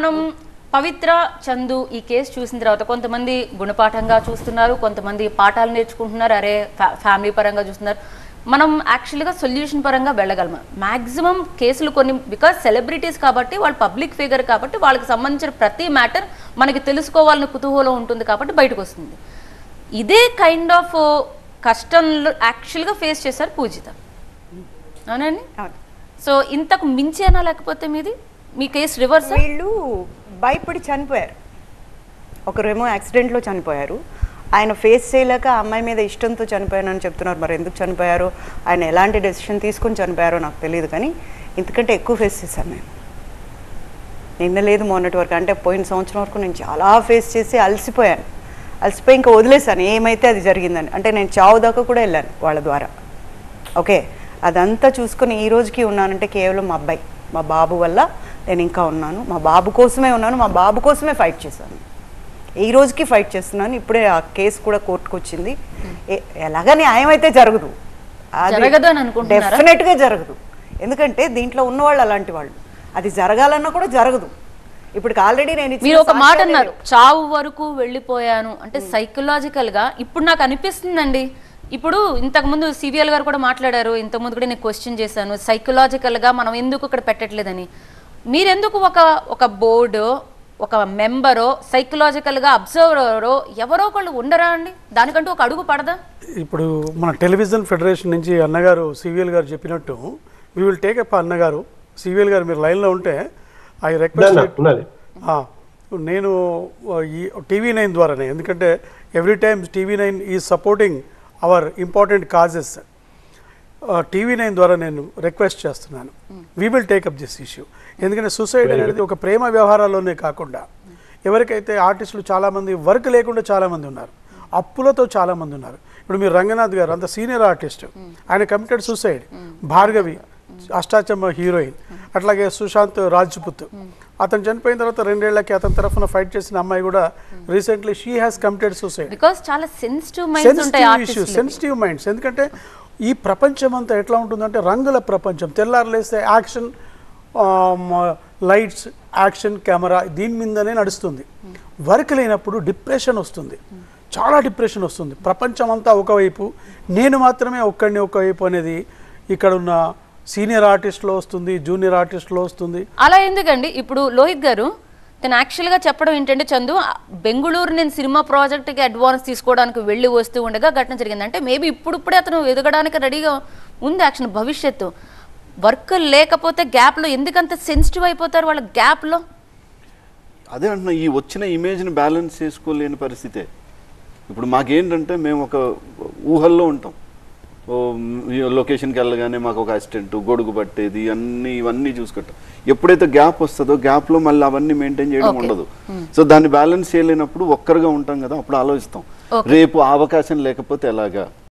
మనం పవిత్ర చందు ఈ కేసు చూసిన తర్వాత కొంతమంది గుణపాఠంగా చూస్తున్నారు, కొంతమంది పాఠాలు నేర్చుకుంటున్నారు, అరే ఫ్యామిలీ పరంగా చూస్తున్నారు. మనం యాక్చువల్గా సొల్యూషన్ పరంగా వెళ్ళగలము. మ్యాక్సిమం కేసులు కొన్ని బికాజ్ సెలబ్రిటీస్ కాబట్టి, వాళ్ళు పబ్లిక్ ఫిగర్ కాబట్టి, వాళ్ళకి సంబంధించిన ప్రతి మ్యాటర్ మనకి తెలుసుకోవాలని కుతూహలం ఉంటుంది కాబట్టి బయటకు వస్తుంది. ఇదే కైండ్ ఆఫ్ కష్టంలో యాక్చువల్గా ఫేస్ చేశారు పూజిత, అవునండి? సో ఇంతకు మించేనా లేకపోతే మీ కేసు రివర్స్? వీళ్ళు భయపడి చనిపోయారు. ఒకరేమో యాక్సిడెంట్లో చనిపోయారు, ఆయన ఫేస్ చేయలేక అమ్మాయి మీద ఇష్టంతో చనిపోయానని చెప్తున్నారు. మరి ఎందుకు చనిపోయారో, ఆయన ఎలాంటి డెసిషన్ తీసుకొని చనిపోయారో నాకు తెలియదు. కానీ ఇంతకంటే ఎక్కువ ఫేస్ చేశాను నేను. నిన్న లేదు మొన్నటి వరకు, అంటే పోయిన సంవత్సరం వరకు నేను చాలా ఫేస్ చేసి అలసిపోయి ఇంకా వదిలేశాను, ఏమైతే అది జరిగిందని. అంటే నేను చావు దాకా కూడా వెళ్ళాను వాళ్ళ ద్వారా. ఓకే, అదంతా చూసుకొని ఈ రోజుకి ఉన్నానంటే కేవలం మా అబ్బాయి, మా బాబు వల్ల నేను ఇంకా ఉన్నాను. మా బాబు కోసమే ఉన్నాను, మా బాబు కోసమే ఫైట్ చేశాను, ఈ రోజుకి ఫైట్ చేస్తున్నాను. ఇప్పుడే ఆ కేసు కూడా కోర్టుకు వచ్చింది. ఎలాగా న్యాయం అయితే జరగదు, డెఫినెట్గా జరగదు. ఎందుకంటే దీంట్లో ఉన్నవాళ్ళు అలాంటి వాళ్ళు, అది జరగాలన్నా కూడా జరగదు. ఇప్పుడు ఆల్రెడీ నేను ఒక మాట అన్నారు, చావు వరకు వెళ్ళిపోయాను అంటే సైకలాజికల్ గా. ఇప్పుడు నాకు అనిపిస్తుందండి, ఇప్పుడు ఇంతకుముందు సివిఎల్ గారు కూడా మాట్లాడారు, ఇంతకుముందు కూడా నేను క్వశ్చన్ చేశాను, సైకలాజికల్ గా మనం ఎందుకు ఇక్కడ పెట్టట్లేదని. మీరెందుకు ఒక బోర్డు, ఒక మెంబరో, సైకలాజికల్ గా అబ్జర్వరో ఎవరో ఒకళ్ళు ఉండరా అండి? దానికంటూ ఒక అడుగు పడదా? ఇప్పుడు మన టెలివిజన్ ఫెడరేషన్ నుంచి అన్నగారు సివిఎల్ గారు చెప్పినట్టు వి విల్ టేక్ అప్. అన్నగారు సివిఎల్ గారు మీరు లైన్లో ఉంటే ఐ రిక్వెస్ట్, నేను ఈ TV9 ద్వారానే, ఎందుకంటే every time TV9 is supporting hour important causes. TV9 ద్వారా నేను రిక్వెస్ట్ చేస్తున్నాను, we will take up this issue. ఎందుకంటే సూసైడ్ అనేది ఒక ప్రేమ వ్యవహారాల్లోనే కాకుండా, ఎవరికైతే ఆర్టిస్టులు చాలామంది వర్క్ లేకుండా చాలామంది ఉన్నారు, అప్పులతో చాలామంది ఉన్నారు. ఇప్పుడు మీరు రంగనాథ్ గారు అంత సీనియర్ ఆర్టిస్ట్, ఆయన committed suicide. Bhargavi Ashtachamma heroine, అట్లాగే సుశాంత్ రాజ్పుత్, అతను చనిపోయిన తర్వాత 2 ఏళ్లకి అతని తరఫున ఫైట్ చేసిన అమ్మాయి కూడా recently she has committed suicide. Because చాలా సెన్సిటివ్ మైండ్స్. ఎందుకంటే ఈ ప్రపంచం అంతా ఎట్లా ఉంటుందంటే రంగుల ప్రపంచం. తెల్లారులేస్తే యాక్షన్, లైట్స్, యాక్షన్, కెమెరా, దీని మీదనే నడుస్తుంది. వర్క్ లేనప్పుడు డిప్రెషన్ వస్తుంది, చాలా డిప్రెషన్ వస్తుంది. ప్రపంచం అంతా ఒకవైపు, నేను మాత్రమే ఒక్కడిని ఒకవైపు అనేది ఇక్కడ ఉన్న సీనియర్ ఆర్టిస్ట్లో వస్తుంది, జూనియర్ ఆర్టిస్ట్లో వస్తుంది. అలా ఎందుకండి? ఇప్పుడు లోహిత్ గారు తను యాక్చువల్గా చెప్పడం ఏంటంటే, చందు బెంగళూరు నేను సినిమా ప్రాజెక్ట్కి అడ్వాన్స్ తీసుకోవడానికి వెళ్ళి వస్తూ ఉండగా ఘటన జరిగింది. అంటే మేబీ ఇప్పుడే అతను ఎదగడానికి రెడీగా ఉంది యాక్షన్. భవిష్యత్తు వర్క్ లేకపోతే గ్యాప్లో ఎందుకంత సెన్సిటివ్ అయిపోతారు వాళ్ళ గ్యాప్లో? అదే అంటున్నా, ఈ వచ్చిన ఇమేజ్ని బ్యాలెన్స్ చేసుకోలేని పరిస్థితే. ఇప్పుడు మాకేంటంటే మేము ఒక ఊహల్లో ఉంటాం. లొకేషన్కి వెళ్ళగానే మాకు ఒక అసిస్టెంట్, గొడుగు పట్టేది, ఇవన్నీ చూసుకుంటాం. ఎప్పుడైతే గ్యాప్ వస్తుందో గ్యాప్లో మళ్ళీ అవన్నీ మెయింటైన్ చేయడం ఉండదు. సో దాన్ని బ్యాలెన్స్ చేయలేనప్పుడు ఒక్కరుగా ఉంటాం కదా, అప్పుడు ఆలోచిస్తాం రేపు అవకాశం లేకపోతే ఎలాగా.